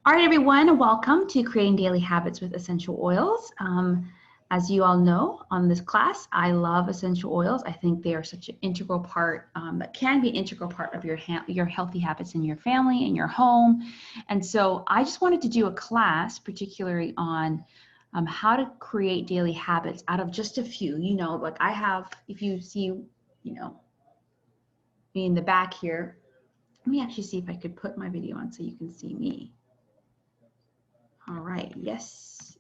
All right, everyone, welcome to Creating Daily Habits with Essential Oils. As you all know on this class, I love essential oils. I think they are such an integral part, that can be an integral part of your healthy habits in your family, in your home. And so I just wanted to do a class particularly on how to create daily habits out of just a few. You know, like I have, if you see, you know, me in the back here, let me actually see if I could put my video on so you can see me. All right, yes.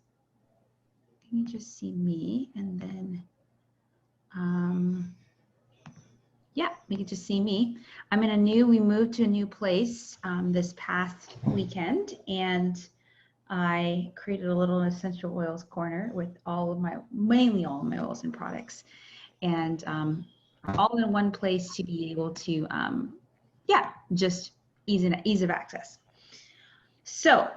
Can you just see me? And then, yeah, you can just see me. We moved to a new place this past weekend, and I created a little essential oils corner with mainly all of my oils and products, and all in one place to be able to, yeah, just ease of access. So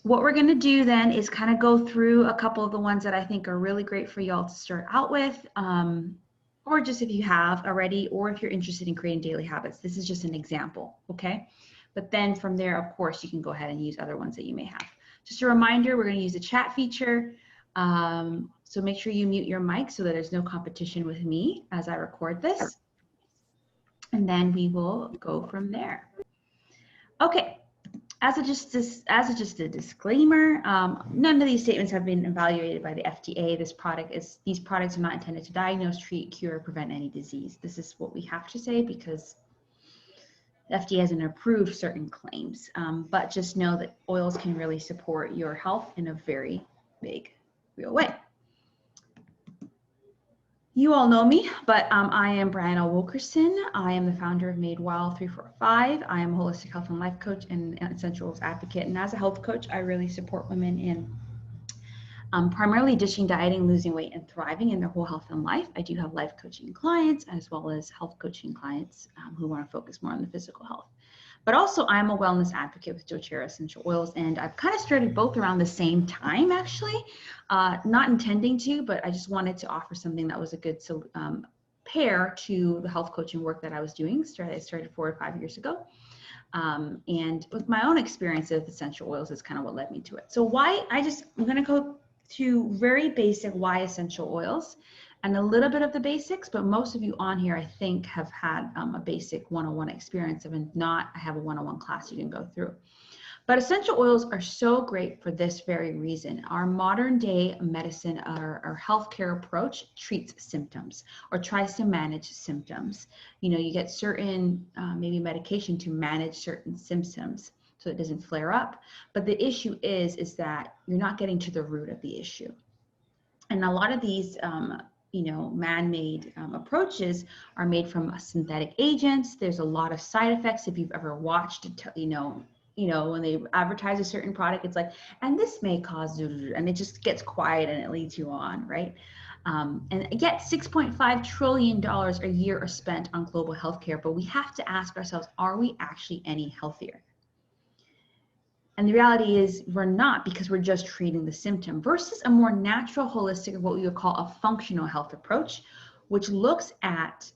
what we're going to do then is kind of go through a couple of the ones that I think are really great for y'all to start out with, or just if you have already, or if you're interested in creating daily habits. This is just an example, okay? But then from there, of course, you can go ahead and use other ones that you may have. Just a reminder, we're going to use the chat feature. So make sure you mute your mic so that there's no competition with me as I record this. And then we will go from there. Okay. As just a disclaimer, none of these statements have been evaluated by the FDA. These products are not intended to diagnose, treat, cure, or prevent any disease. This is what we have to say because the FDA hasn't approved certain claims. But just know that oils can really support your health in a very big, real way. You all know me, but I am Brianna Wilkerson. I am the founder of Made Well 345. I am a holistic health and life coach and an essential oils advocate. And as a health coach, I really support women in primarily ditching dieting, losing weight, and thriving in their whole health and life. I do have life coaching clients as well as health coaching clients who want to focus more on the physical health. But also I'm a wellness advocate with doTERRA Essential Oils, and I've kind of started both around the same time, actually. Not intending to, but I just wanted to offer something that was a good pair to the health coaching work that I was doing. I started 4 or 5 years ago. And with my own experience with essential oils is kind of what led me to it. So I'm going to go to very basic why essential oils and a little bit of the basics, but most of you on here, I think, have had a basic one-on-one experience. If not, I have a one-on-one class you can go through. But essential oils are so great for this very reason. Our modern day medicine, our healthcare approach treats symptoms or tries to manage symptoms. You know, you get certain maybe medication to manage certain symptoms so it doesn't flare up. But the issue is that you're not getting to the root of the issue. And a lot of these man-made approaches are made from synthetic agents. There's a lot of side effects. If you've ever watched, when they advertise a certain product, it's like, and this may cause, and it just gets quiet and it leads you on, right? And yet $6.5 trillion a year are spent on global healthcare, but we have to ask ourselves, are we actually any healthier? And the reality is we're not, because we're just treating the symptom versus a more natural, holistic, what we would call a functional health approach, which looks at,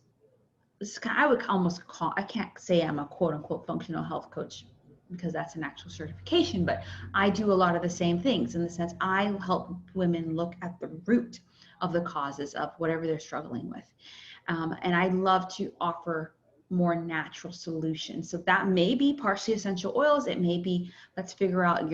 I can't say I'm a quote unquote functional health coach because that's an actual certification, but I do a lot of the same things in the sense I help women look at the root of the causes of whatever they're struggling with. And I love to offer more natural solutions. So that may be partially essential oils. It may be, let's figure out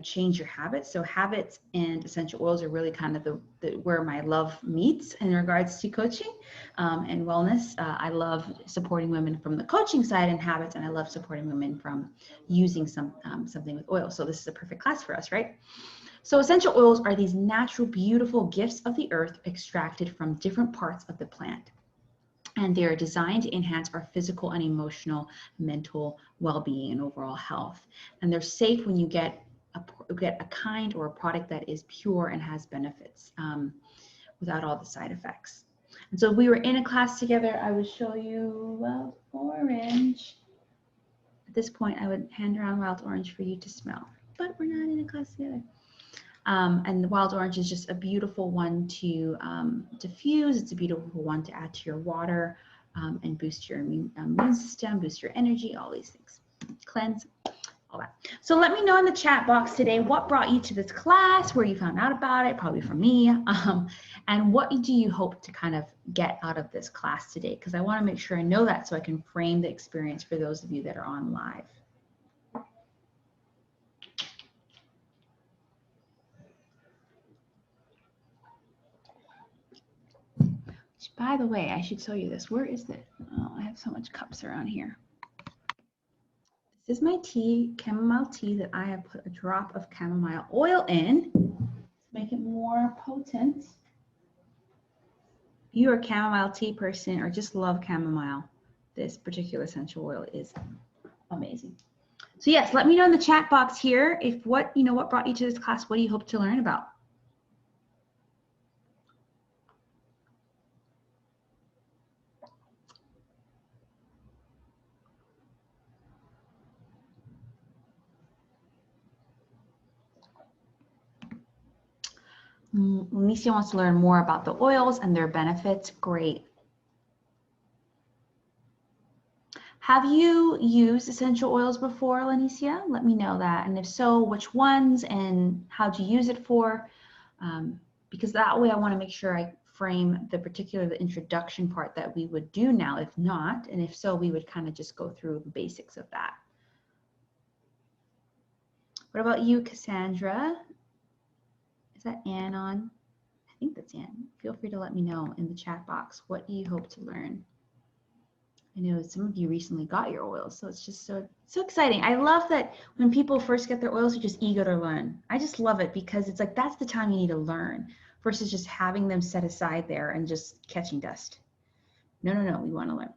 change your habits. So habits and essential oils are really kind of where my love meets in regards to coaching and wellness. I love supporting women from the coaching side and habits, and I love supporting women from using something with oil. So this is a perfect class for us, right? So essential oils are these natural, beautiful gifts of the earth extracted from different parts of the plant. And they are designed to enhance our physical and emotional, mental well-being and overall health. And they're safe when you get a kind or a product that is pure and has benefits without all the side effects. And so if we were in a class together, I would show you wild orange. At this point, I would hand around wild orange for you to smell, but we're not in a class together. And the wild orange is just a beautiful one to diffuse. It's a beautiful one to add to your water and boost your immune system, boost your energy, all these things. Cleanse, all that. So let me know in the chat box today what brought you to this class, where you found out about it, probably from me, and what do you hope to kind of get out of this class today? Because I want to make sure I know that so I can frame the experience for those of you that are on live. Which, by the way, I should show you this. Where is it? Oh, I have so much cups around here. This is my tea, chamomile tea, that I have put a drop of chamomile oil in to make it more potent. If you're a chamomile tea person or just love chamomile, this particular essential oil is amazing. So yes, let me know in the chat box here if what brought you to this class. What do you hope to learn about? Lenicia wants to learn more about the oils and their benefits. Great. Have you used essential oils before, Lenicia? Let me know that. And if so, which ones and how'd you use it for? Because that way I want to make sure I frame the introduction part that we would do now. If not, and if so, we would kind of just go through the basics of that. What about you, Cassandra? Is that Ann on? I think that's Ann. Feel free to let me know in the chat box. What do you hope to learn? I know some of you recently got your oils, so it's just so exciting. I love that when people first get their oils, they're just eager to learn. I just love it because it's like that's the time you need to learn versus just having them set aside there and just catching dust. No, we want to learn.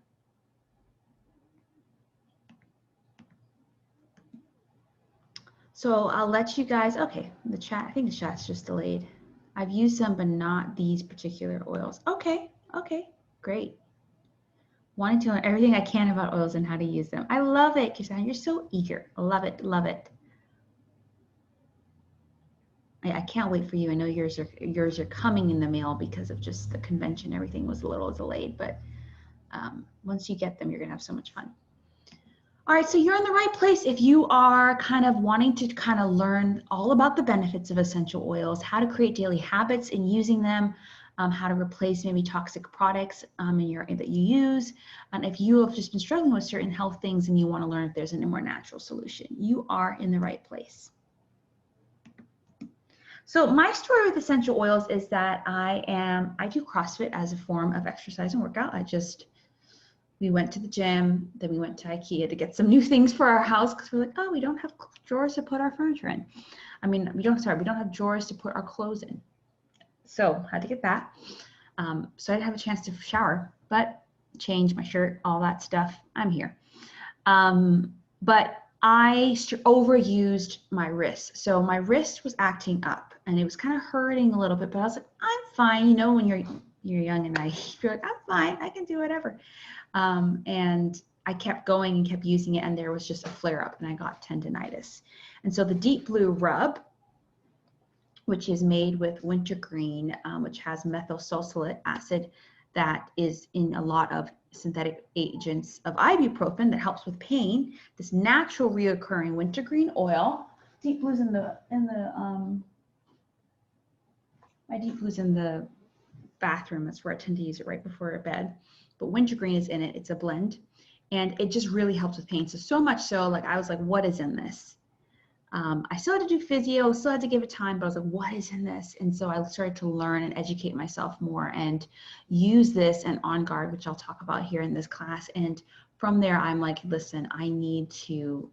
So I'll let you guys, okay, the chat, I think the chat's just delayed. I've used some, but not these particular oils. Okay, great. Wanting to learn everything I can about oils and how to use them. I love it, Cassandra. You're so eager. I love it, love it. I can't wait for you. I know yours are coming in the mail because of just the convention. Everything was a little delayed, but once you get them, you're gonna have so much fun. All right, so you're in the right place if you are kind of wanting to kind of learn all about the benefits of essential oils, how to create daily habits in using them, how to replace maybe toxic products that you use. And if you have just been struggling with certain health things and you want to learn if there's a more natural solution, you are in the right place. So my story with essential oils is that I do CrossFit as a form of exercise and workout. We went to the gym, then we went to IKEA to get some new things for our house because we're like, oh, we don't have drawers to put our furniture in. I mean, we don't have drawers to put our clothes in. So I had to get that. So I didn't have a chance to shower, but change my shirt, all that stuff. I'm here. But I overused my wrist. So my wrist was acting up and it was kind of hurting a little bit, but I was like, I'm fine. You know, when you're young and naive, you're like, I'm fine, I can do whatever. And I kept going and kept using it, and there was just a flare up and I got tendonitis. And so the Deep Blue rub, which is made with wintergreen, which has methylsulfonic acid that is in a lot of synthetic agents of ibuprofen that helps with pain. This natural reoccurring wintergreen oil. Deep Blue's my Deep Blue's in the bathroom. That's where I tend to use it right before bed. But wintergreen is in it. It's a blend, and it just really helps with pain. So much so, like I was like, what is in this? I still had to do physio, still had to give it time, but I was like, what is in this? And so I started to learn and educate myself more and use this and On Guard, which I'll talk about here in this class. And from there, I'm like, listen, I need to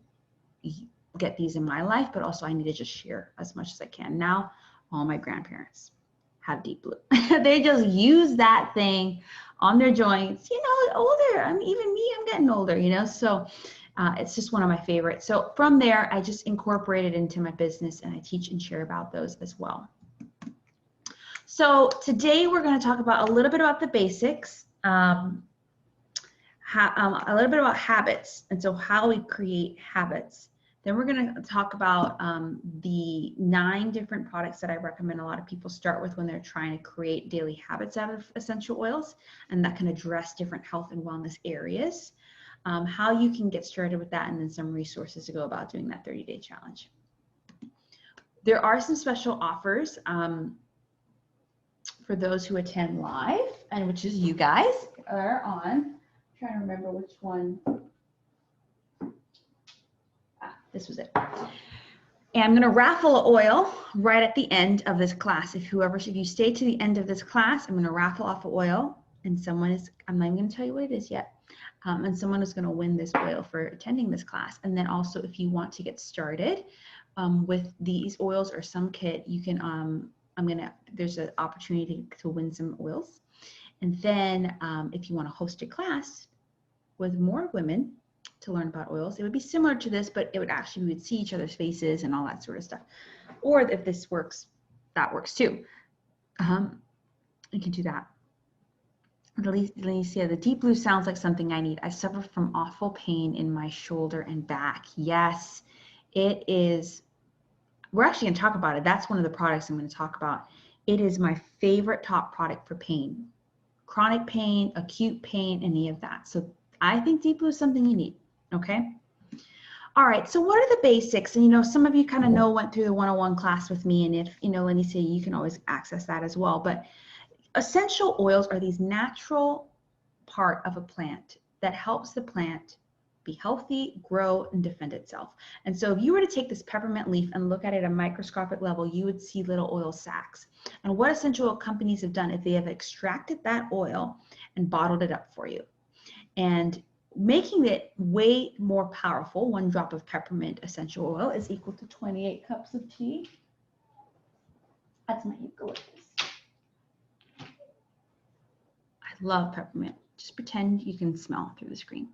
get these in my life, but also I need to just share as much as I can. Now, all my grandparents have Deep Blue. They just use that thing on their joints, you know, older. I mean, even me, I'm getting older, you know, so it's just one of my favorites. So from there, I just incorporated into my business and I teach and share about those as well. So today we're going to talk about a little bit about the basics, a little bit about habits, and so how we create habits. Then we're going to talk about the 9 different products that I recommend a lot of people start with when they're trying to create daily habits out of essential oils, and that can address different health and wellness areas. how you can get started with that, and then some resources to go about doing that 30-day challenge. There are some special offers for those who attend live, and which is you guys are on. I'm trying to remember which one. This was it. And I'm going to raffle an oil right at the end of this class. If you stay to the end of this class, I'm going to raffle off an oil, and I'm not even going to tell you what it is yet. And someone is going to win this oil for attending this class. And then also, if you want to get started with these oils or some kit, you can, there's an opportunity to win some oils. And then if you want to host a class with more women to learn about oils, it would be similar to this, but it would actually, we would see each other's faces and all that sort of stuff. Or if this works, that works too. You can do that. Let me see. The deep blue sounds like something I need. I suffer from awful pain in my shoulder and back. Yes, it is. We're actually going to talk about it. That's one of the products I'm going to talk about. It is my favorite top product for pain. Chronic pain, acute pain, any of that. So I think deep blue is something you need. Okay. All right. So what are the basics? And, some of you kind of went through the 101 class with me. And if, let me say, you can always access that as well. But essential oils are these natural part of a plant that helps the plant be healthy, grow, and defend itself. And so if you were to take this peppermint leaf and look at it at a microscopic level, you would see little oil sacs. And what essential oil companies have done is they have extracted that oil and bottled it up for you. And making it way more powerful, 1 drop of peppermint essential oil is equal to 28 cups of tea. That's my eucalyptus. I love peppermint. Just pretend you can smell through the screen.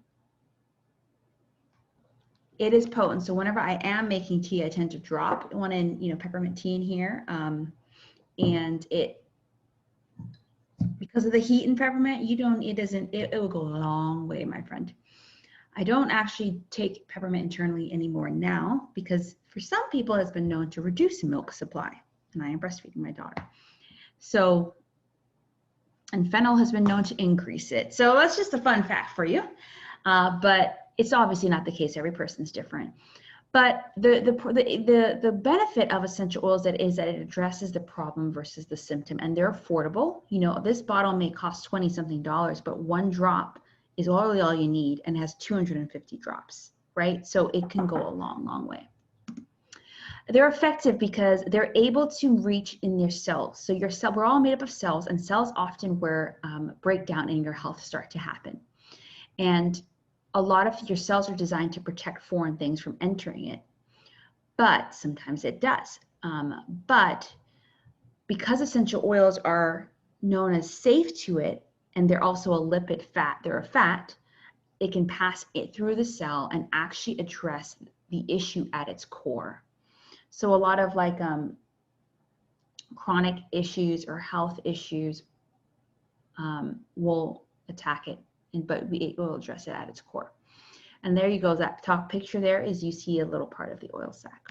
It is potent. So whenever I am making tea, I tend to drop one in, peppermint tea in here. And it, because of the heat in peppermint, it will go a long way, my friend. I don't actually take peppermint internally anymore now because for some people it's been known to reduce the milk supply, and I am breastfeeding my daughter. So, and fennel has been known to increase it. So that's just a fun fact for you. But it's obviously not the case. Every person's different. But the benefit of essential oils is that it addresses the problem versus the symptom, and they're affordable. This bottle may cost $20-something, but 1 drop is all you need and has 250 drops, right? So it can go a long, long way. They're effective because they're able to reach in your cells. So we're all made up of cells, and cells often where breakdown in your health start to happen. And a lot of your cells are designed to protect foreign things from entering it, but sometimes it does. But because essential oils are known as safe to it, and they're also a lipid fat, they're a fat, it can pass it through the cell and actually address the issue at its core. So a lot of chronic issues or health issues will attack it, but it will address it at its core. And there you go. That top picture there is you see a little part of the oil sac.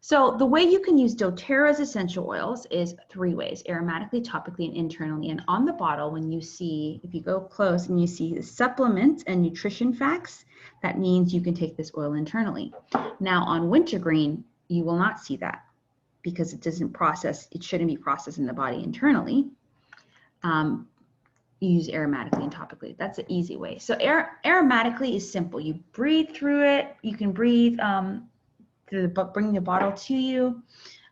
So the way you can use doTERRA's essential oils is 3 ways: aromatically, topically, and internally. And on the bottle, when you see, if you go close and you see the supplements and nutrition facts, that means you can take this oil internally. Now on wintergreen, you will not see that because it shouldn't be processed in the body internally. Use aromatically and topically. That's an easy way. So aromatically is simple. You breathe through it. You can breathe bring the bottle to you.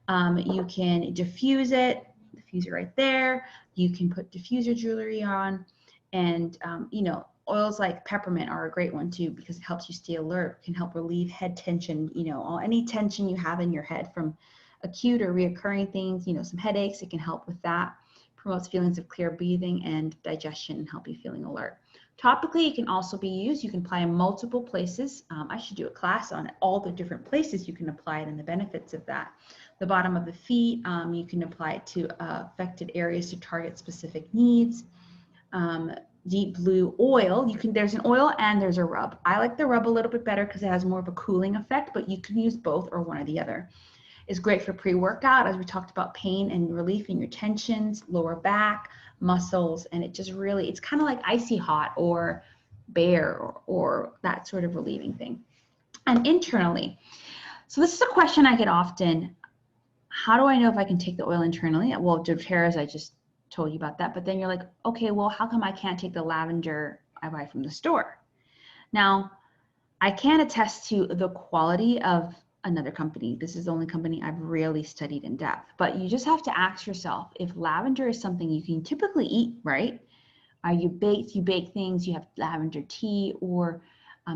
You can diffuse it. Diffuser right there. You can put diffuser jewelry on, and oils like peppermint are a great one too because it helps you stay alert. Can help relieve head tension. Any tension you have in your head from acute or reoccurring things. Some headaches. It can help with that. Promotes feelings of clear breathing and digestion and help you feeling alert. Topically, it can also be used. You can apply in multiple places. I should do a class on all the different places you can apply it and the benefits of that. The bottom of the feet, you can apply it to affected areas to target specific needs. Deep blue oil, there's an oil and there's a rub. I like the rub a little bit better because it has more of a cooling effect, but you can use both or one or the other. Is great for pre-workout, as we talked about pain and relief in your tensions, lower back, muscles, and it just really, it's kind of like icy hot or bear or that sort of relieving thing. And internally, so this is a question I get often. How do I know if I can take the oil internally? Well, doTERRA, I just told you about that. But then you're like, okay, well, how come I can't take the lavender I buy from the store? Now, I can attest to the quality of another company. This is the only company I've really studied in depth. But you just have to ask yourself if lavender is something you can typically eat, right? You bake things, you have lavender tea, or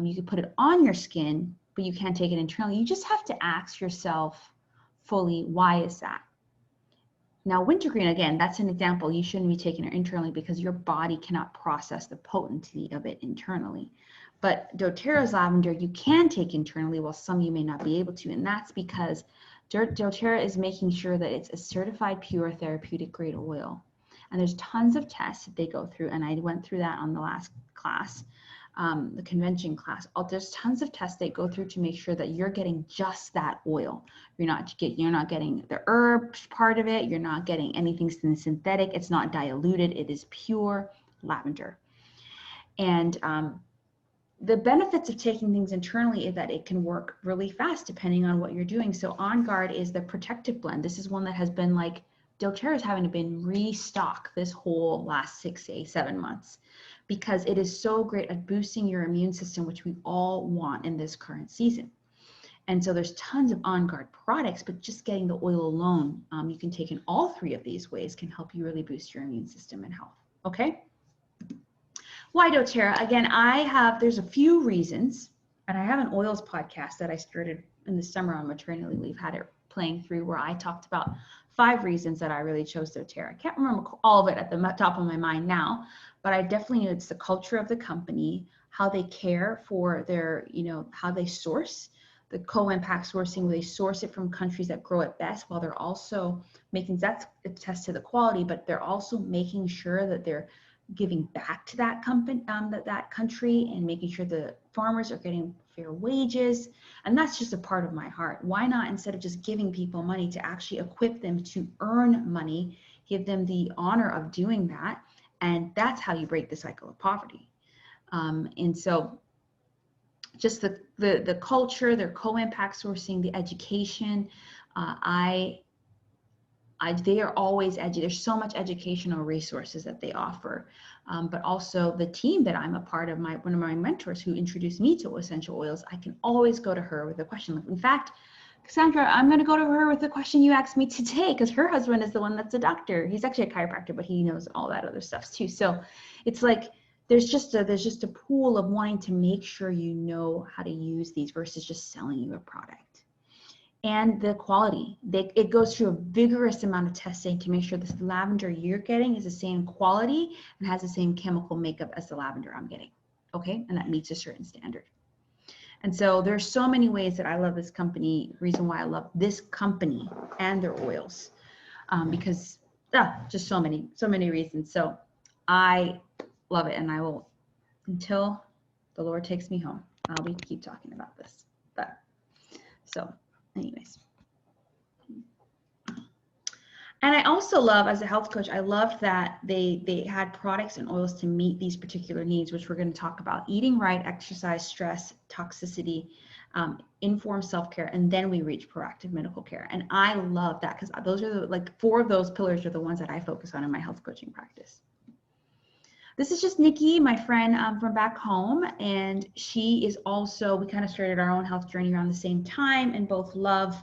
you could put it on your skin, but you can't take it internally. You just have to ask yourself fully, why is that? Now, wintergreen, again, that's an example. You shouldn't be taking it internally because your body cannot process the potency of it internally. But doTERRA's lavender, you can take internally, while some you may not be able to. And that's because doTERRA is making sure that it's a certified pure therapeutic grade oil. And there's tons of tests that they go through. And I went through that on the last class. The convention class. There's tons of tests they go through to make sure that you're getting just that oil. You're not getting the herb part of it. You're not getting anything synthetic. It's not diluted. It is pure lavender. And the benefits of taking things internally is that it can work really fast depending on what you're doing. So On Guard is the protective blend. This is one that has been like, doTERRA is having to been restock this whole last 6 to 7 months, because it is so great at boosting your immune system, which we all want in this current season. And so there's tons of On Guard products, but just getting the oil alone, you can take in all 3 of these ways, can help you really boost your immune system and health. Okay? Why doTERRA? Again, there's a few reasons, and I have an oils podcast that I started in the summer on maternity leave, had it playing through, where I talked about 5 reasons that I really chose doTERRA. I can't remember all of it at the top of my mind now, but I definitely know it's the culture of the company, how they care for their, how they source, the co-impact sourcing, where they source it from countries that grow it best, while they're also making, that's a test to the quality, but they're also making sure that they're giving back to that company, that country, and making sure the farmers are getting fair wages. And that's just a part of my heart. Why not, instead of just giving people money, to actually equip them to earn money, give them the honor of doing that? And that's how you break the cycle of poverty. And so just the culture, their co-impact sourcing, the education, they are always there's so much educational resources that they offer, but also the team that I'm a part of, one of my mentors who introduced me to essential oils, I can always go to her with a question. In fact, Cassandra, I'm going to go to her with the question you asked me today, because her husband is the one that's a doctor. He's actually a chiropractor, but he knows all that other stuff too. So it's like there's just a pool of wanting to make sure you know how to use these versus just selling you a product. And the quality, it goes through a vigorous amount of testing to make sure this lavender you're getting is the same quality and has the same chemical makeup as the lavender I'm getting, okay? And that meets a certain standard. And so there's so many ways that I love this company, reason why I love this company and their oils, because just so many reasons. So I love it, and I will, until the Lord takes me home, I'll keep talking about this. But so anyways. And I also love, as a health coach, I loved that they had products and oils to meet these particular needs, which we're going to talk about: eating right, exercise, stress, toxicity, informed self-care, and then we reach proactive medical care. And I love that, because those are like 4 of those pillars are the ones that I focus on in my health coaching practice. This is just Nikki, my friend from back home, and she is also, we kind of started our own health journey around the same time, and both love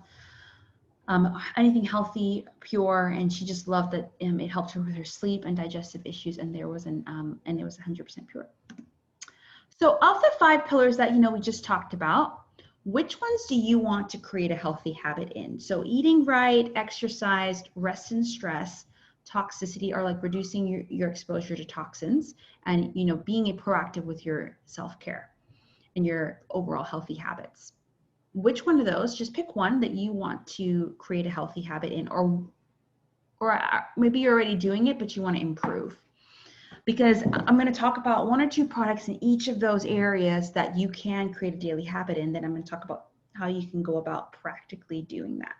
anything healthy, pure, and she just loved that it helped her with her sleep and digestive issues, and there was and it was 100% pure. So of the 5 pillars that we just talked about, which ones do you want to create a healthy habit in? So eating right, exercise, rest and stress, toxicity, are like reducing your exposure to toxins, and being proactive with your self-care and your overall healthy habits. Which one of those? Just pick one that you want to create a healthy habit in, or maybe you're already doing it but you want to improve, because I'm going to talk about 1 or 2 products in each of those areas that you can create a daily habit in. Then I'm going to talk about how you can go about practically doing that.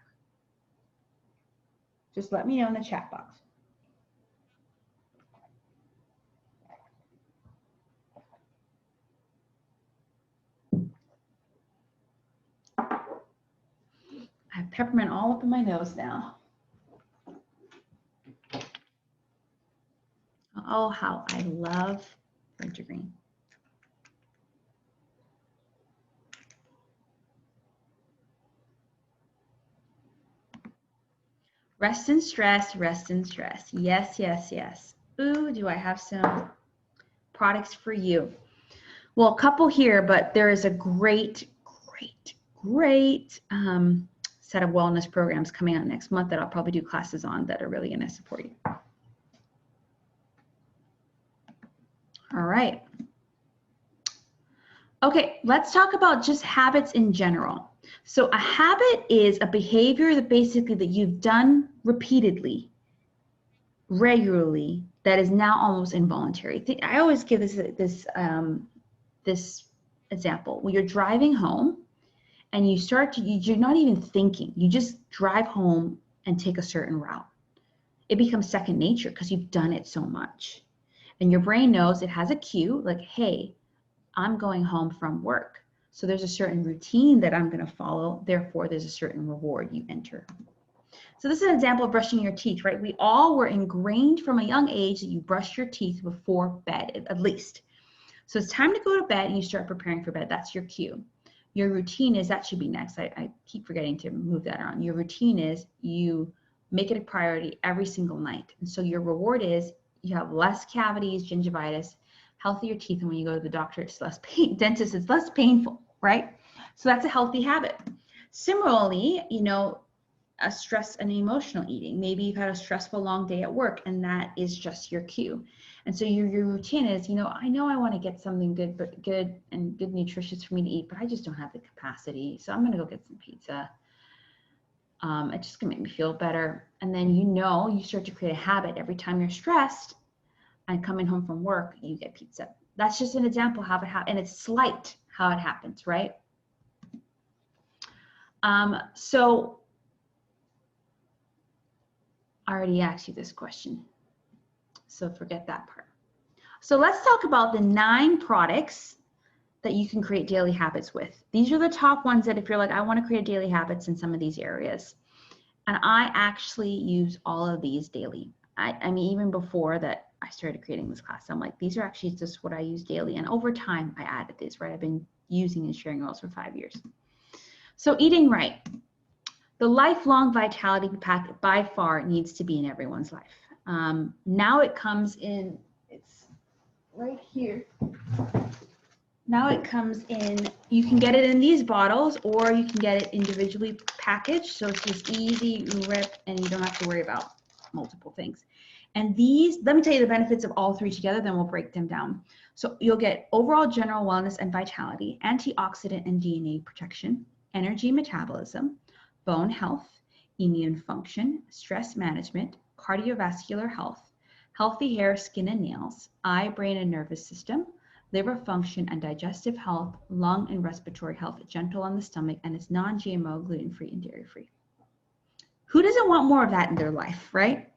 Just let me know in the chat box. have peppermint all up in my nose now. Oh, how I love wintergreen. Rest and stress, rest and stress. Yes, yes, yes. Ooh, do I have some products for you? Well, a couple here, but there is a great set of wellness programs coming out next month that I'll probably do classes on that are really going to support you. All right. Okay, let's talk about just habits in general. So a habit is a behavior that basically that you've done repeatedly, regularly, that is now almost involuntary. I always give this example. When you're driving home and you're not even thinking, you just drive home and take a certain route. It becomes second nature because you've done it so much. And your brain knows it has a cue like, hey, I'm going home from work. So there's a certain routine that I'm going to follow. Therefore, there's a certain reward you enter. So this is an example of brushing your teeth, right? We all were ingrained from a young age that you brush your teeth before bed, at least. So it's time to go to bed and you start preparing for bed. That's your cue. Your routine is, that should be next. I keep forgetting to move that on. Your routine is you make it a priority every single night. And so your reward is you have less cavities, gingivitis, healthier teeth, and when you go to the doctor, it's less pain, dentist, it's less painful, right? So that's a healthy habit. Similarly, you know, a stress and emotional eating. Maybe you've had a stressful long day at work and that is just your cue. And so your routine is, you know I want to get something good, but good nutritious for me to eat, but I just don't have the capacity. So I'm going to go get some pizza. It's just going to make me feel better. And then, you start to create a habit. Every time you're stressed and coming home from work, you get pizza. That's just an example of how it happens. And it's slight how it happens, right? So I already asked you this question, so forget that part. So let's talk about the 9 products that you can create daily habits with. These are the top ones that if you're like, I want to create daily habits in some of these areas. And I actually use all of these daily. I mean, even before that I started creating this class, I'm like, these are actually just what I use daily. And over time, I added this, right? I've been using and sharing those for 5 years. So eating right. The lifelong vitality pack by far needs to be in everyone's life. Now it comes in, it's right here. Now it comes in, you can get it in these bottles or you can get it individually packaged. So it's just easy, you rip, and you don't have to worry about multiple things. And these, let me tell you the benefits of all 3 together, then we'll break them down. So you'll get overall general wellness and vitality, antioxidant and DNA protection, energy metabolism, bone health, immune function, stress management, cardiovascular health, healthy hair, skin and nails, eye, brain and nervous system, liver function and digestive health, lung and respiratory health, gentle on the stomach, and it's non-GMO, gluten-free, and dairy-free. Who doesn't want more of that in their life, right?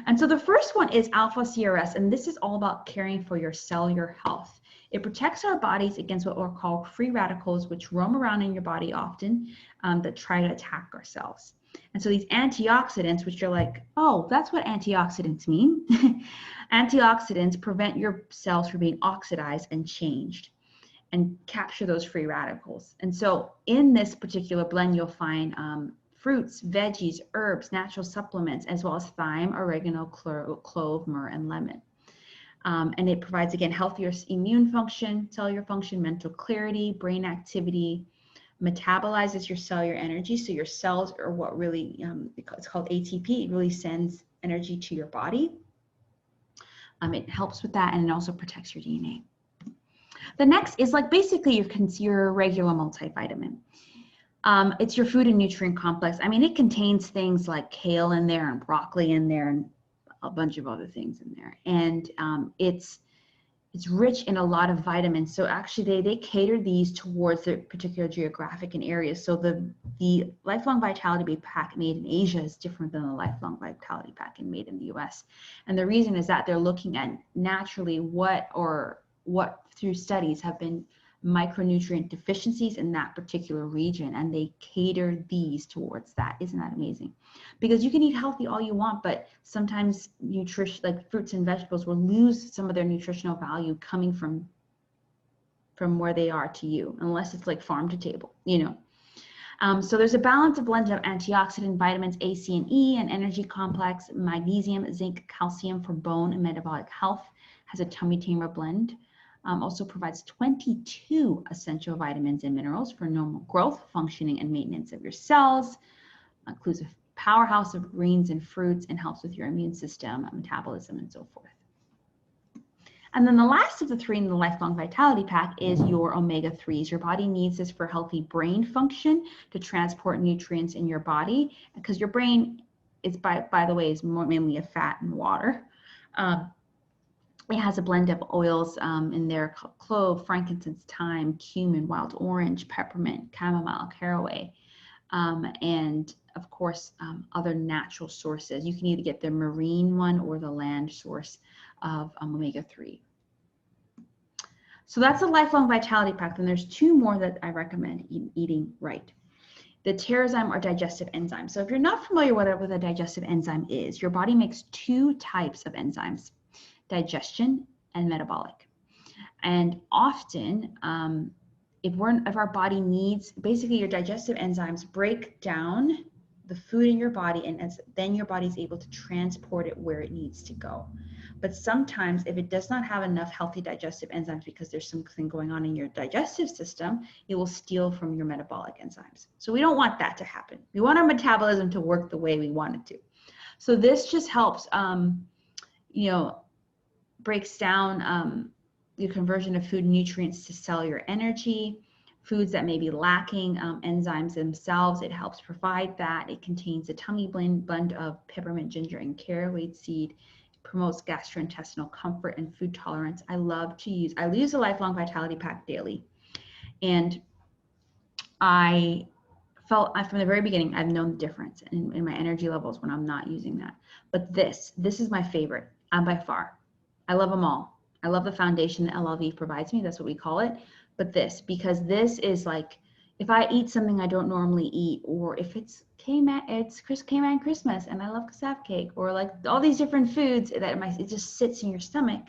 And so the first one is alpha CRS, and this is all about caring for your cellular health. It protects our bodies against what are called free radicals, which roam around in your body often that try to attack our cells. And so these antioxidants, which you're like, oh, that's what antioxidants mean. Antioxidants prevent your cells from being oxidized and changed and capture those free radicals. And so in this particular blend, you'll find fruits, veggies, herbs, natural supplements, as well as thyme, oregano, clove, myrrh, and lemon. And it provides, again, healthier immune function, cellular function, mental clarity, brain activity, metabolizes your cellular energy. So your cells are what really, it's called ATP. It really sends energy to your body. It helps with that, and it also protects your DNA. The next is like basically your regular multivitamin. It's your food and nutrient complex. I mean, it contains things like kale in there and broccoli in there and a bunch of other things in there. And it's rich in a lot of vitamins. So actually they cater these towards the particular geographic and areas. So the Lifelong Vitality Pack made in Asia is different than the Lifelong Vitality Pack made in the US. And the reason is that they're looking at naturally what through studies have been micronutrient deficiencies in that particular region, and they cater these towards that. Isn't that amazing? Because you can eat healthy all you want, but sometimes nutrition, like fruits and vegetables, will lose some of their nutritional value coming from where they are to you, unless it's like farm to table, you know. So there's a balanced blend of antioxidant vitamins A, C, and E, an energy complex, magnesium, zinc, calcium for bone and metabolic health, has a tummy tamer blend. Also provides 22 essential vitamins and minerals for normal growth, functioning, and maintenance of your cells. Includes a powerhouse of greens and fruits and helps with your immune system, metabolism, and so forth. And then the last of the three in the Lifelong Vitality Pack is your omega-3s. Your body needs this for healthy brain function, to transport nutrients in your body, because your brain is, by the way, is mainly a fat and water. It has a blend of oils in there: clove, frankincense, thyme, cumin, wild orange, peppermint, chamomile, caraway, and of course other natural sources. You can either get the marine one or the land source of omega-3. So that's a Lifelong Vitality Pack. Then there's two more that I recommend eating right. The Terrazyme or digestive enzyme. So if you're not familiar with what a digestive enzyme is, your body makes two types of enzymes: digestion and metabolic. And often, if our body needs, basically your digestive enzymes break down the food in your body, and then your body's able to transport it where it needs to go. But sometimes if it does not have enough healthy digestive enzymes because there's something going on in your digestive system, it will steal from your metabolic enzymes. So we don't want that to happen. We want our metabolism to work the way we want it to. So this just helps, breaks down the conversion of food nutrients to cellular energy. Foods that may be lacking enzymes themselves, it helps provide that. It contains a tummy blend of peppermint, ginger, and caraway seed. It promotes gastrointestinal comfort and food tolerance. I use the Lifelong Vitality Pack daily. And I felt from the very beginning, I've known the difference in my energy levels when I'm not using that. But this is my favorite by far. I love them all. I love the foundation that LLV provides me. That's what we call it. But because this is like, if I eat something I don't normally eat, or if it's K-Man Christmas and I love cassava cake, or like all these different foods that it just sits in your stomach,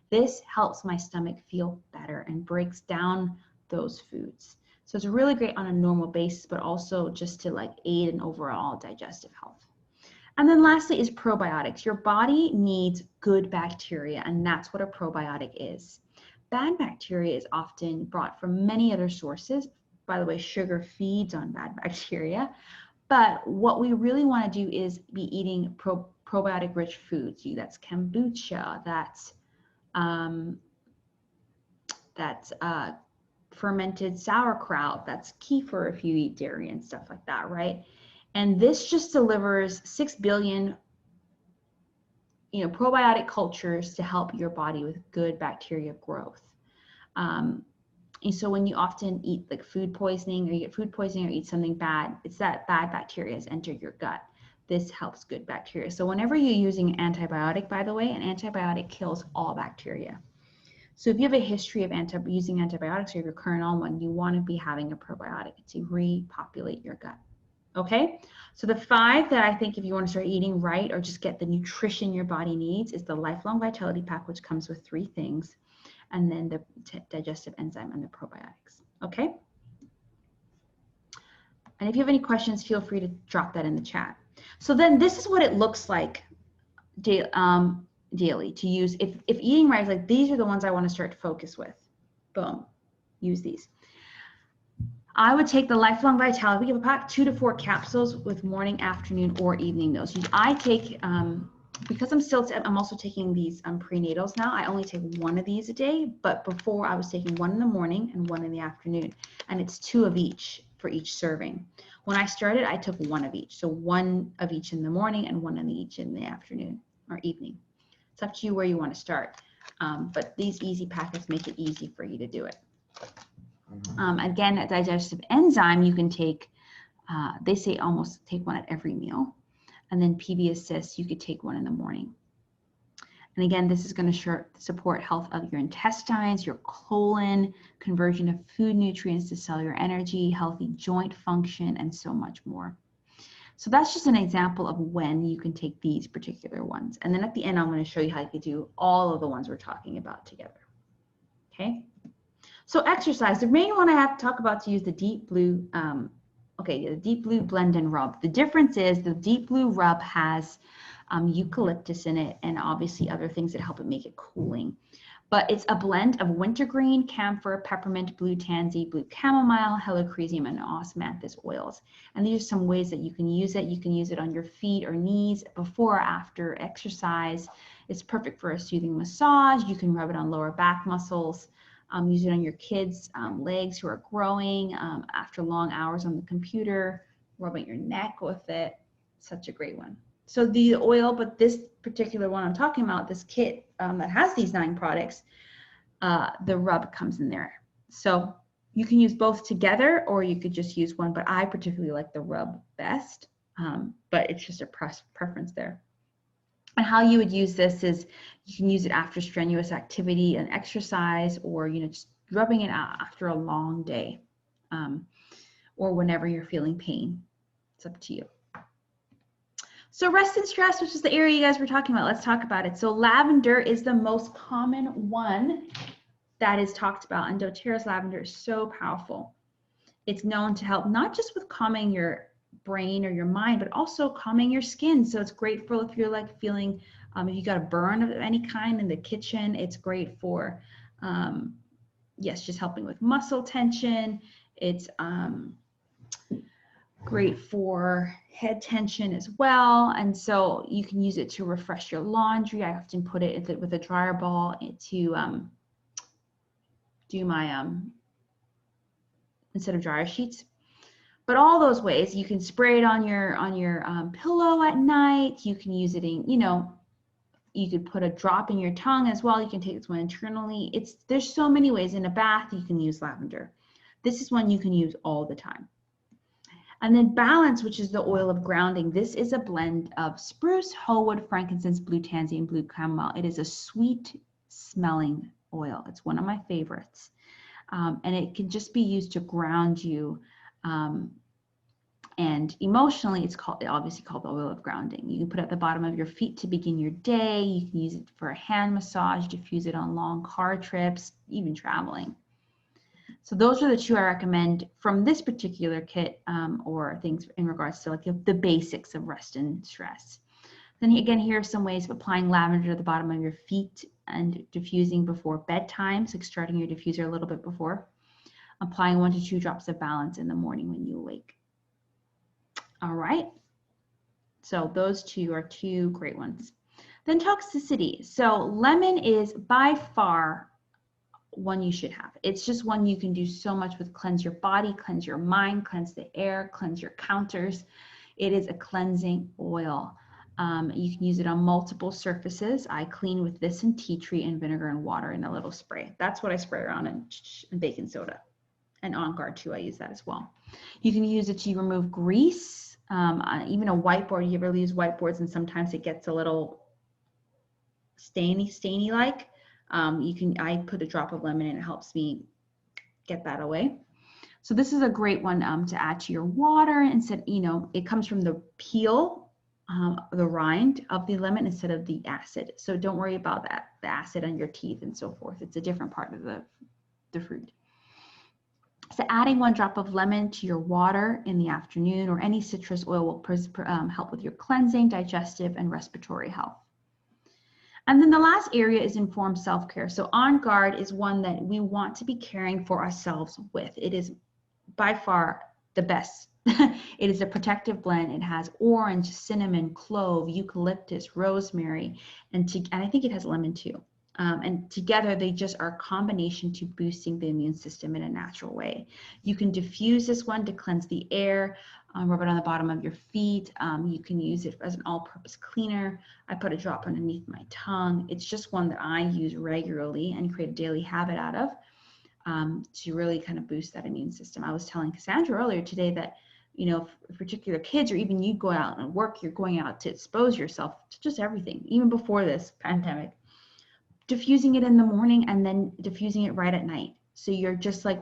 this helps my stomach feel better and breaks down those foods. So it's really great on a normal basis, but also just to like aid in overall digestive health. And then lastly is probiotics. Your body needs good bacteria, and that's what a probiotic is. Bad bacteria is often brought from many other sources. By the way, sugar feeds on bad bacteria. But what we really want to do is be eating probiotic-rich foods. That's kombucha, that's fermented sauerkraut, that's kefir if you eat dairy and stuff like that, right? And this just delivers 6 billion probiotic cultures to help your body with good bacteria growth. And so when you often eat like food poisoning, or you get food poisoning or eat something bad, it's that bad bacteria has entered your gut. This helps good bacteria. So whenever you're using an antibiotic, by the way, an antibiotic kills all bacteria. So if you have a history of using antibiotics, or if you're current on one, you want to be having a probiotic to repopulate your gut. Okay, so the 5 that I think if you want to start eating right or just get the nutrition your body needs is the Lifelong Vitality Pack, which comes with 3 things, and then the digestive enzyme and the probiotics. Okay, and if you have any questions, feel free to drop that in the chat. So then this is what it looks like daily to use. If eating right, like these are the ones I want to start to focus with. Boom, use these. I would take the Lifelong Vitality. We have about 2 to 4 capsules with morning, afternoon, or evening dose. I take, because I'm also taking these prenatals now, I only take 1 of these a day, but before I was taking 1 in the morning and 1 in the afternoon, and it's 2 of each for each serving. When I started, I took 1 of each. So 1 of each in the morning and 1 of each in the afternoon or evening. It's up to you where you want to start. But these easy packets make it easy for you to do it. Again, a digestive enzyme, you can take, they say almost take 1 at every meal. And then PB Assist, you could take 1 in the morning. And again, this is going to support health of your intestines, your colon, conversion of food nutrients to cellular energy, healthy joint function, and so much more. So that's just an example of when you can take these particular ones. And then at the end, I'm going to show you how you can do all of the ones we're talking about together. Okay. So exercise, the main one I have to talk about to use the deep blue, the deep blue blend and rub. The difference is the deep blue rub has eucalyptus in it and obviously other things that help it make it cooling. But it's a blend of wintergreen, camphor, peppermint, blue tansy, blue chamomile, helichrysum, and osmanthus oils. And these are some ways that you can use it. You can use it on your feet or knees before or after exercise. It's perfect for a soothing massage. You can rub it on lower back muscles. Use it on your kids' legs who are growing after long hours on the computer. Rubbing your neck with it. Such a great one. So the oil, but this particular one I'm talking about, this kit that has these 9 products, the rub comes in there. So you can use both together or you could just use one, but I particularly like the rub best, but it's just a preference there. And how you would use this is you can use it after strenuous activity and exercise, or just rubbing it out after a long day, or whenever you're feeling pain. It's up to you. So rest and stress, which is the area you guys were talking about, let's talk about it. So lavender is the most common one that is talked about, and doTERRA's lavender is so powerful. It's known to help not just with calming your brain or your mind, but also calming your skin. So it's great for if you're like feeling, if you got a burn of any kind in the kitchen, it's great for, just helping with muscle tension. It's great for head tension as well. And so you can use it to refresh your laundry. I often put it with a dryer ball to do my, instead of dryer sheets. But all those ways, you can spray it on your pillow at night. You can use it in, you could put a drop in your tongue as well. You can take this one internally. There's so many ways. In a bath, you can use lavender. This is one you can use all the time. And then balance, which is the oil of grounding. This is a blend of spruce, hoewood, frankincense, blue tansy, and blue chamomile. It is a sweet smelling oil. It's one of my favorites. And it can just be used to ground you. And emotionally, it's obviously called the oil of grounding. You can put it at the bottom of your feet to begin your day. You can use it for a hand massage, diffuse it on long car trips, even traveling. So those are the 2 I recommend from this particular kit, or things in regards to like the basics of rest and stress. Then again, here are some ways of applying lavender to the bottom of your feet and diffusing before bedtime. So starting your diffuser a little bit before. Applying 1 to 2 drops of balance in the morning when you awake. All right. So those 2 are 2 great ones. Then toxicity. So lemon is by far one you should have. It's just one you can do so much with. Cleanse your body, cleanse your mind, cleanse the air, cleanse your counters. It is a cleansing oil. You can use it on multiple surfaces. I clean with this and tea tree and vinegar and water in a little spray. That's what I spray around in baking soda. And On Guard too, I use that as well. You can use it to remove grease, even a whiteboard. You ever use whiteboards and sometimes it gets a little stainy like. I put a drop of lemon and it helps me get that away. So this is a great one to add to your water. Instead, it comes from the peel, the rind of the lemon instead of the acid. So don't worry about that, the acid on your teeth and so forth. It's a different part of the fruit. So adding 1 drop of lemon to your water in the afternoon or any citrus oil will help with your cleansing, digestive, and respiratory health. And then the last area is informed self-care. So On Guard is one that we want to be caring for ourselves with. It is by far the best. It is a protective blend. It has orange, cinnamon, clove, eucalyptus, rosemary, and I think it has lemon too. And together they just are a combination to boosting the immune system in a natural way. You can diffuse this one to cleanse the air, rub it on the bottom of your feet. You can use it as an all-purpose cleaner. I put a drop underneath my tongue. It's just one that I use regularly and create a daily habit out of to really kind of boost that immune system. I was telling Cassandra earlier today that, for particular kids, or even you go out and work, you're going out to expose yourself to just everything, even before this pandemic. diffusing it in the morning and then diffusing it right at night. So you're just like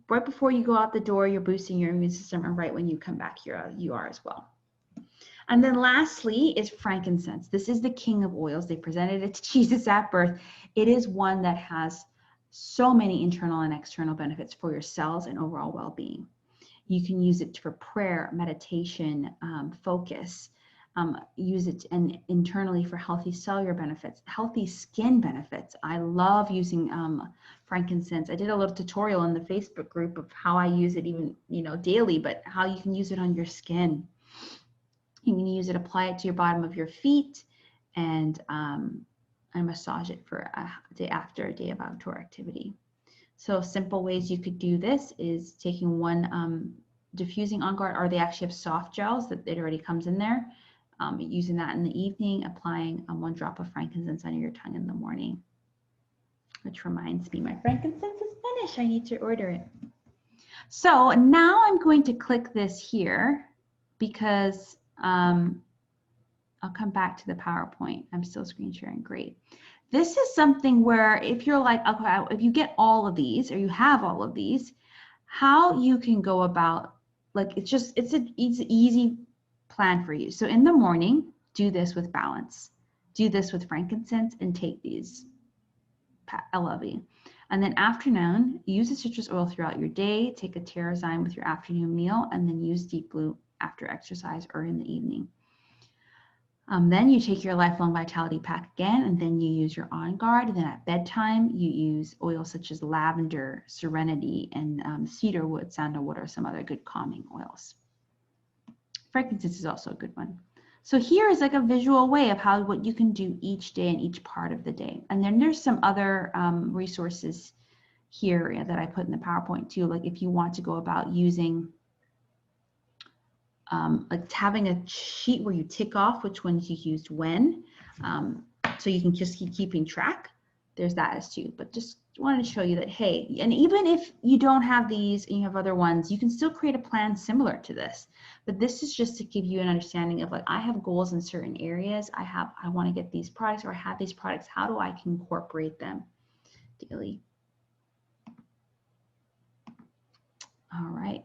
right before you go out the door, you're boosting your immune system, and right when you come back here, you are as well. And then lastly is frankincense. This is the king of oils. They presented it to Jesus at birth. It is one that has so many internal and external benefits for your cells and overall well-being. You can use it for prayer, meditation, focus. Use it internally for healthy cellular benefits, healthy skin benefits. I love using frankincense. I did a little tutorial in the Facebook group of how I use it even, daily, but how you can use it on your skin. You can use it, apply it to your bottom of your feet, and massage it for a day after a day of outdoor activity. So simple ways you could do this is taking one diffusing On Guard, or they actually have soft gels that it already comes in there. Using that in the evening, applying 1 drop of frankincense under your tongue in the morning. Which reminds me, my frankincense is finished. I need to order it. So now I'm going to click this here because I'll come back to the PowerPoint. I'm still screen sharing. Great. This is something where if you're like, okay, if you get all of these or you have all of these, how you can go about, like, it's an easy plan for you. So in the morning, do this with balance. Do this with frankincense and take these. I love you. And then afternoon, use the citrus oil throughout your day. Take a Terrazyme with your afternoon meal, and then use Deep Blue after exercise or in the evening. Then you take your Lifelong Vitality Pack again, and then you use your On Guard. And then at bedtime, you use oils such as lavender, serenity, and cedarwood, sandalwood, or some other good calming oils. Frankincense is also a good one. So here is like a visual way of what you can do each day and each part of the day. And then there's some other resources here that I put in the PowerPoint too. Like if you want to go about using, like having a sheet where you tick off which ones you used when, so you can just keep keeping track. There's that as too, but just wanted to show you that, hey, and even if you don't have these and you have other ones, you can still create a plan similar to this. But this is just to give you an understanding of, like, I have goals in certain areas. I want to get these products, or I have these products. How do I incorporate them daily? All right.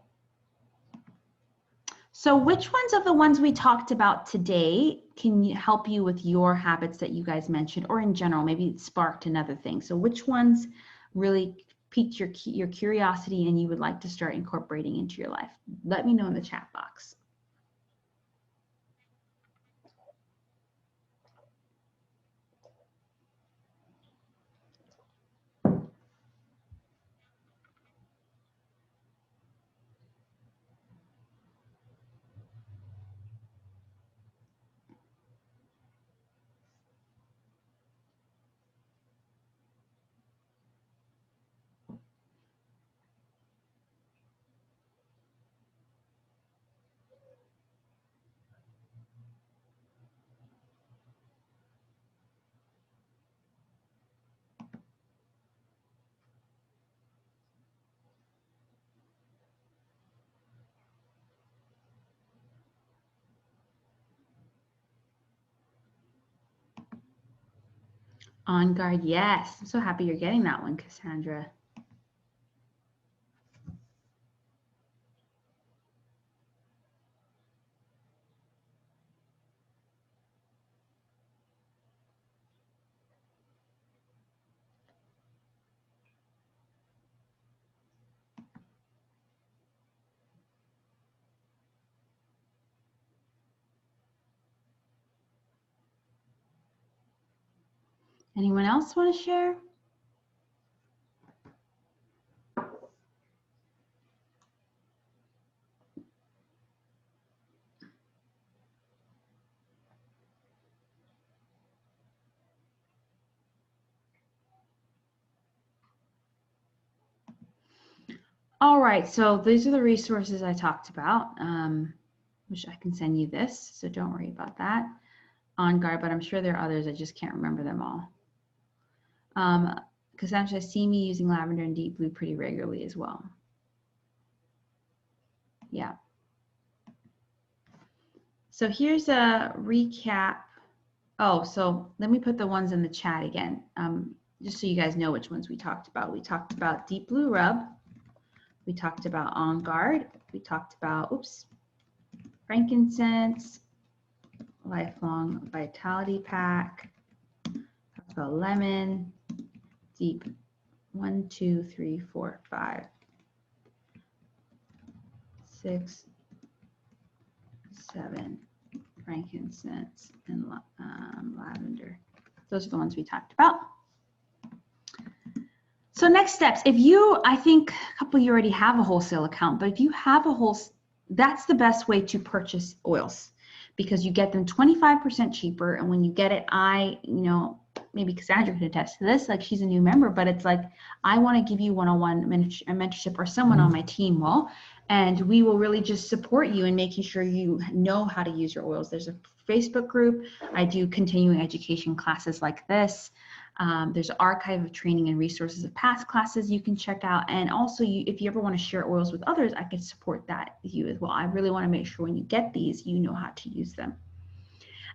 So which ones of the ones we talked about today can help you with your habits that you guys mentioned, or in general, maybe it sparked another thing? So which ones really piqued your curiosity and you would like to start incorporating into your life? Let me know in the chat box. On Guard, yes. I'm so happy you're getting that one, Cassandra. Anyone else want to share? All right, so these are the resources I talked about, which I can send you this, so don't worry about that. On Guard, but I'm sure there are others, I just can't remember them all. Cassandra, see me using lavender and Deep Blue pretty regularly as well. Yeah. So here's a recap. Oh, so let me put the ones in the chat again. just so you guys know which ones we talked about. We talked about Deep Blue Rub. We talked about On Guard. We talked about, frankincense, Lifelong Vitality Pack. Talked about lemon, deep, 1, 2, 3, 4, 5, 6, 7, frankincense, and lavender. Those are the ones we talked about. So next steps, if you, I think a couple of you already have a wholesale account, but if you have a that's the best way to purchase oils because you get them 25% cheaper. And when you get it, maybe Cassandra could attest to this, like she's a new member, but it's like, I want to give you one-on-one mentorship or someone on my team will, and we will really just support you in making sure you know how to use your oils. There's a Facebook group. I do continuing education classes like this. There's an archive of training and resources of past classes you can check out. And also, if you ever want to share oils with others, I can support that with you as well. I really want to make sure when you get these, you know how to use them.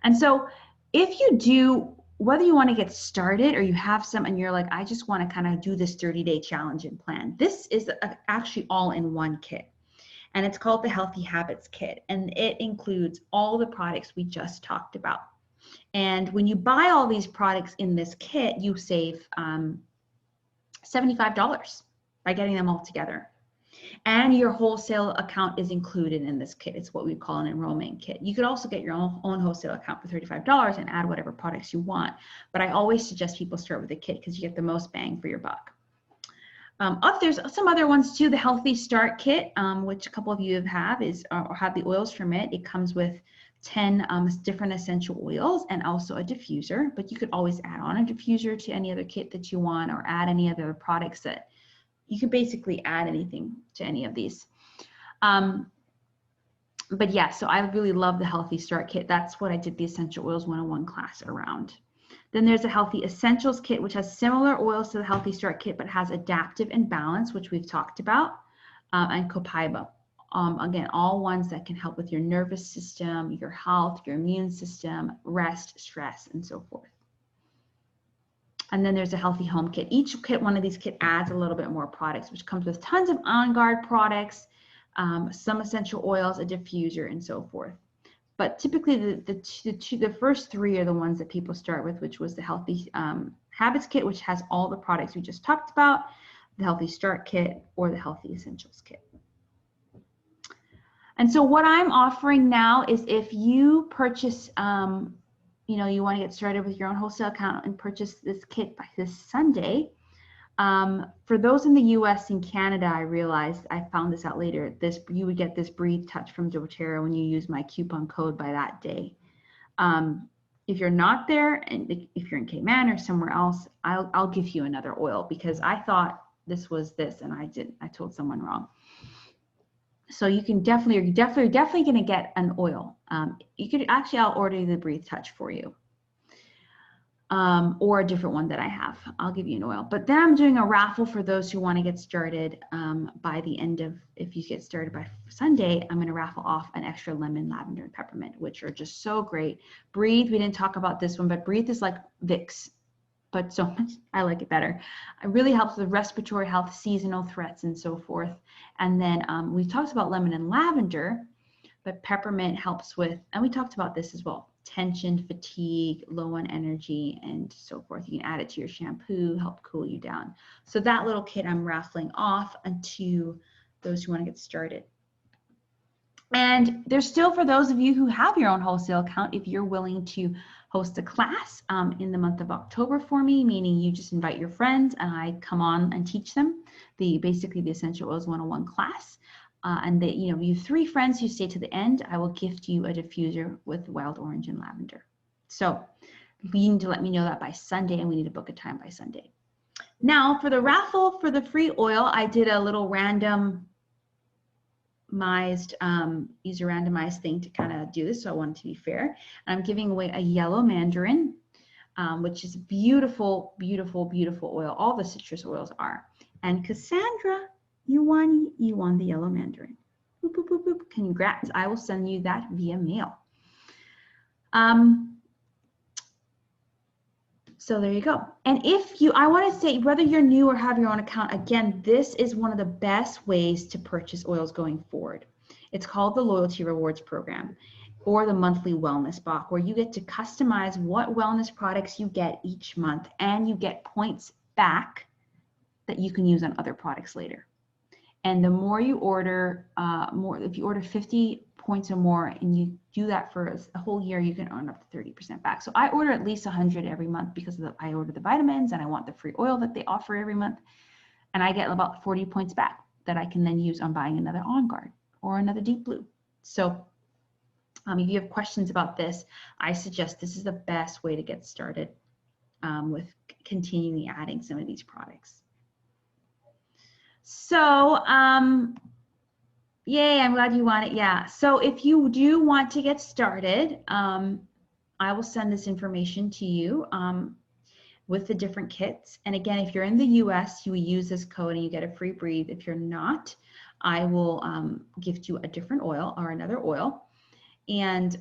And so if you do, whether you want to get started or you have some and you're like, I just want to kind of do this 30-day challenge and plan, this is actually all in one kit. And it's called the Healthy Habits Kit. And it includes all the products we just talked about. And when you buy all these products in this kit, you save $75 by getting them all together. And your wholesale account is included in this kit. It's what we call an enrollment kit. You could also get your own wholesale account for $35 and add whatever products you want. But I always suggest people start with a kit because you get the most bang for your buck. There's some other ones too. The Healthy Start Kit, which a couple of you have the oils from it. It comes with 10 different essential oils and also a diffuser, but you could always add on a diffuser to any other kit that you want or add any other products that you could basically add anything to any of these. But yeah, so I really love the Healthy Start Kit. That's what I did the Essential Oils 101 class around. Then there's a Healthy Essentials Kit, which has similar oils to the Healthy Start Kit, but has Adaptive and Balance, which we've talked about, and Copaiba. Again, all ones that can help with your nervous system, your health, your immune system, rest, stress, and so forth. And then there's a Healthy Home Kit. Each kit, one of these kit adds a little bit more products, which comes with tons of On Guard products, some essential oils, a diffuser, and so forth. But typically the first three are the ones that people start with, which was the Healthy Habits Kit, which has all the products we just talked about, the Healthy Start Kit, or the Healthy Essentials Kit. And so what I'm offering now is if you purchase, you want to get started with your own wholesale account and purchase this kit by this Sunday. For those in the US and Canada, I realized, I found this out later, you would get this Breathe Touch from doTERRA when you use my coupon code by that day. If you're not there, and if you're in Cayman or somewhere else, I'll give you another oil because I thought this was this and I told someone wrong. So you're definitely going to get an oil. I'll order the Breathe Touch for you. Or a different one that I have. I'll give you an oil. But then I'm doing a raffle for those who want to get started by the end of, if you get started by Sunday, I'm going to raffle off an extra lemon, lavender, and peppermint, which are just so great. Breathe, we didn't talk about this one, but Breathe is like Vicks, but so much, I like it better. It really helps with respiratory health, seasonal threats, and so forth. And then we talked about lemon and lavender, but peppermint helps with, and we talked about this as well, tension, fatigue, low on energy, and so forth. You can add it to your shampoo, help cool you down. So that little kit I'm raffling off to those who want to get started. And there's still, for those of you who have your own wholesale account, if you're willing to host a class in the month of October for me, meaning you just invite your friends and I come on and teach them basically the Essential Oils 101 class. And you have 3 friends who stay to the end, I will gift you a diffuser with wild orange and lavender. So you need to let me know that by Sunday, and we need to book a time by Sunday. Now for the raffle for the free oil, I did a little randomized thing to kind of do this, so I wanted to be fair. And I'm giving away a yellow mandarin, which is beautiful, beautiful, beautiful oil. All the citrus oils are. And Cassandra, you won the yellow mandarin. Boop, boop, boop, boop. Congrats. I will send you that via mail. So there you go. And if you, I want to say, whether you're new or have your own account, again, this is one of the best ways to purchase oils going forward. It's called the Loyalty Rewards Program or the monthly wellness box, where you get to customize what wellness products you get each month, and you get points back that you can use on other products later. And the more you order, if you order 50 points or more and you do that for a whole year, you can earn up to 30% back. So I order at least 100 every month because I order the vitamins and I want the free oil that they offer every month. And I get about 40 points back that I can then use on buying another On Guard or another Deep Blue. So if you have questions about this, I suggest this is the best way to get started with continually adding some of these products. So, yay, I'm glad you want it. Yeah. So if you do want to get started, I will send this information to you with the different kits. And again, if you're in the US, you use this code and you get a free breathe. If you're not, I will gift you a different oil or another oil. And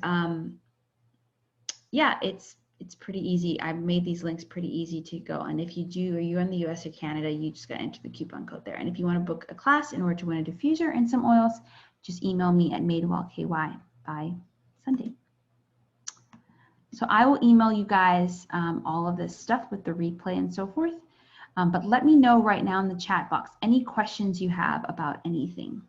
yeah, it's pretty easy. I've made these links pretty easy to go. And if you do, or you're in the US or Canada, you just gotta enter the coupon code there. And if you wanna book a class in order to win a diffuser and some oils, just email me at madewellky by Sunday. So I will email you guys all of this stuff with the replay and so forth. But let me know right now in the chat box, any questions you have about anything.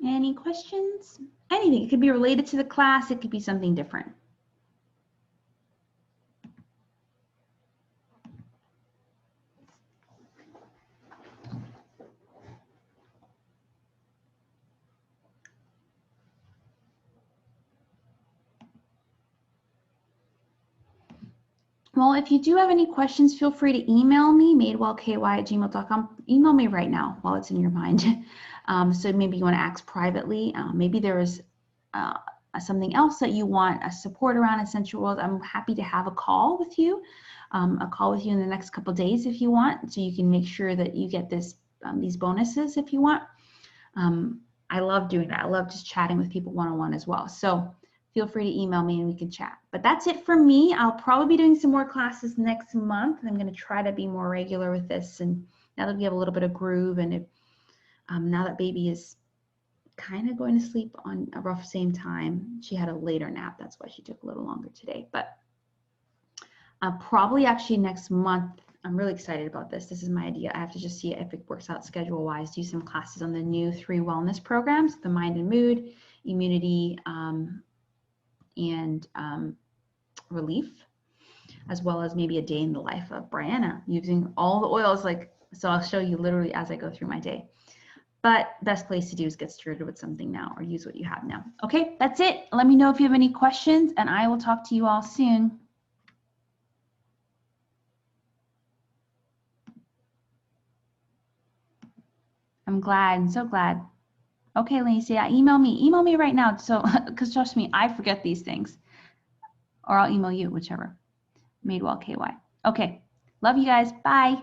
Any questions? Anything. It could be related to the class. It could be something different. Well, if you do have any questions, feel free to email me, madewellky@gmail.com. Email me right now while it's in your mind. So maybe you want to ask privately. Maybe there is something else that you want a support around essential oils. I'm happy to have a call with you in the next couple of days if you want, so you can make sure that you get this these bonuses if you want. I love doing that. I love just chatting with people one-on-one as well. So feel free to email me and we can chat. But that's it for me. I'll probably be doing some more classes next month. I'm going to try to be more regular with this. And now that we have a little bit of groove, and now that baby is kind of going to sleep on a rough same time, she had a later nap. That's why she took a little longer today. But probably actually next month, I'm really excited about this. This is my idea. I have to just see if it works out schedule-wise. Do some classes on the new 3 wellness programs, the mind and mood, immunity, and relief, as well as maybe a day in the life of Brianna using all the oils. So I'll show you literally as I go through my day. But best place to do is get started with something now, or use what you have now. Okay, that's it. Let me know if you have any questions, and I will talk to you all soon. I'm glad. I'm so glad. Okay, Lacey, email me right now. So, because trust me, I forget these things, or I'll email you, whichever. Madewell KY. Okay, love you guys. Bye.